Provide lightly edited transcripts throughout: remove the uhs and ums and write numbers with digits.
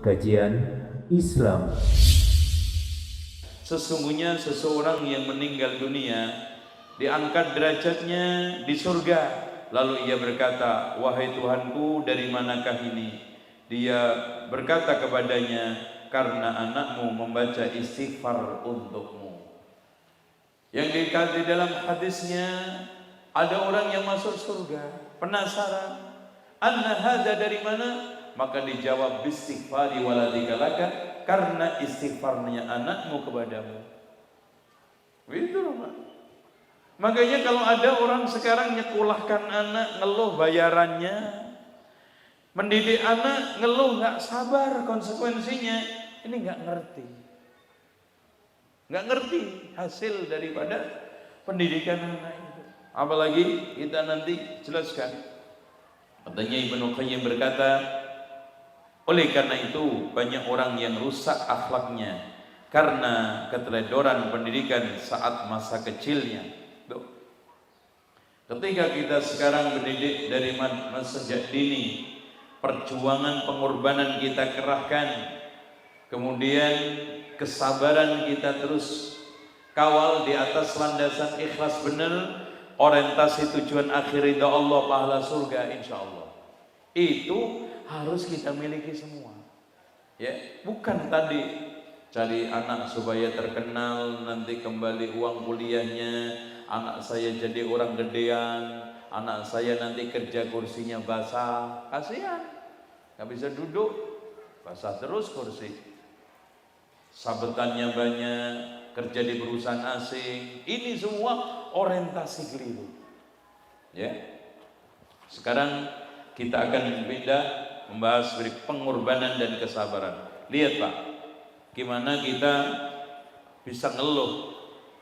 Kajian Islam. Sesungguhnya seseorang yang meninggal dunia diangkat derajatnya di surga. Lalu ia berkata, "Wahai Tuhanku, dari manakah ini?" Dia berkata kepadanya, "Karena anakmu membaca istighfar untukmu." Yang dikatakan di dalam hadisnya, ada orang yang masuk surga, penasaran, "Anna hadza dari mana?" Maka dijawab, "Bistighfari waladika laka," karena istighfarnya anakmu kepadamu. Itu loh, Pak. Makanya kalau ada orang sekarang nyekolahkan anak, ngeluh bayarannya, mendidik anak, ngeluh nggak sabar konsekuensinya, ini nggak ngerti hasil daripada pendidikan anak itu. Apalagi kita nanti jelaskan. Katanya Ibnu Qayyim berkata, oleh karena itu banyak orang yang rusak akhlaknya karena keteledoran pendidikan saat masa kecilnya. Ketika kita sekarang mendidik dari sejak dini, perjuangan pengorbanan kita kerahkan, kemudian kesabaran kita terus kawal di atas landasan ikhlas benar, orientasi tujuan akhir ridha Allah, pahala surga insyaallah. Itu harus kita miliki semua. Ya, bukan tadi cari anak supaya terkenal, nanti kembali uang kuliahnya, anak saya jadi orang gedean, anak saya nanti kerja kursinya basah, kasihan, nggak bisa duduk, basah terus kursi, sabetannya banyak, kerja di perusahaan asing, ini semua orientasi keliru. Ya, sekarang kita akan pindah membahas dari pengorbanan dan kesabaran. Lihat Pak, gimana kita bisa ngeluh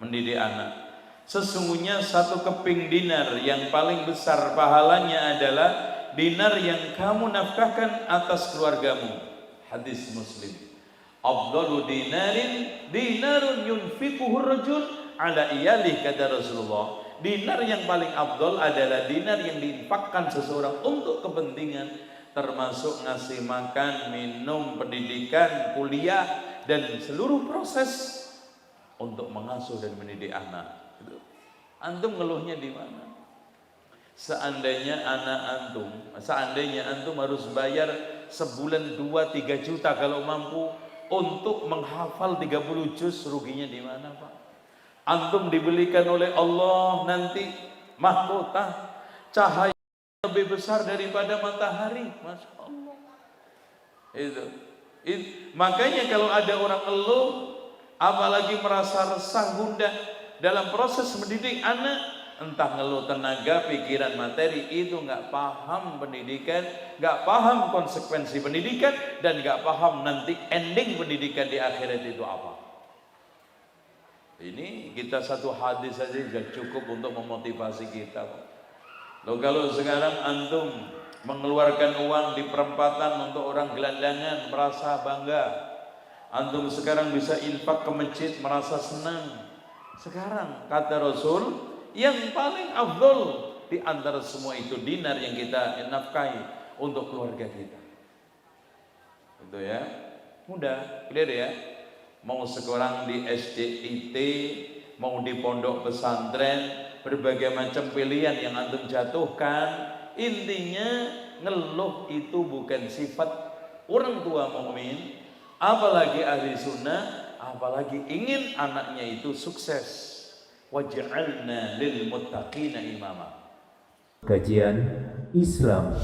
mendidik anak. Sesungguhnya satu keping dinar yang paling besar pahalanya adalah dinar yang kamu nafkahkan atas keluargamu. Hadis Muslim. Afdalu dinarin dinarun yunfiquhu rajul ala iyalih, kata Rasulullah. Dinar yang paling afdal adalah dinar yang diinfakkan seseorang untuk kepentingan, termasuk ngasih makan, minum, pendidikan, kuliah, dan seluruh proses untuk mengasuh dan mendidik anak. Antum ngeluhnya di mana? Seandainya antum harus bayar sebulan 2-3 juta kalau mampu untuk menghafal 30 juz, ruginya di mana Pak? Antum dibelikan oleh Allah nanti mahkota cahaya lebih besar daripada matahari, masya Allah. Itu. Makanya kalau ada orang ngeluh, apalagi merasa resah gundah dalam proses mendidik anak, entah ngeluh tenaga, pikiran, materi, itu nggak paham pendidikan, nggak paham konsekuensi pendidikan, dan nggak paham nanti ending pendidikan di akhirat itu apa. Ini kita satu hadis saja sudah cukup untuk memotivasi kita. Loh, kalau sekarang antum mengeluarkan uang di perempatan untuk orang gelandangan merasa bangga, antum sekarang bisa infak ke masjid merasa senang. Sekarang kata Rasul, yang paling afdol di antara semua itu dinar yang kita nafkahi untuk keluarga kita. Itu ya, mudah, clear ya. Mau sekarang di SDIT, mau di pondok pesantren, berbagai macam pilihan yang antum jatuhkan, intinya ngeluh itu bukan sifat orang tua mukmin, apalagi ahli sunnah, apalagi ingin anaknya itu sukses. Waj'alna lil muttaqina imama. Kajian Islam.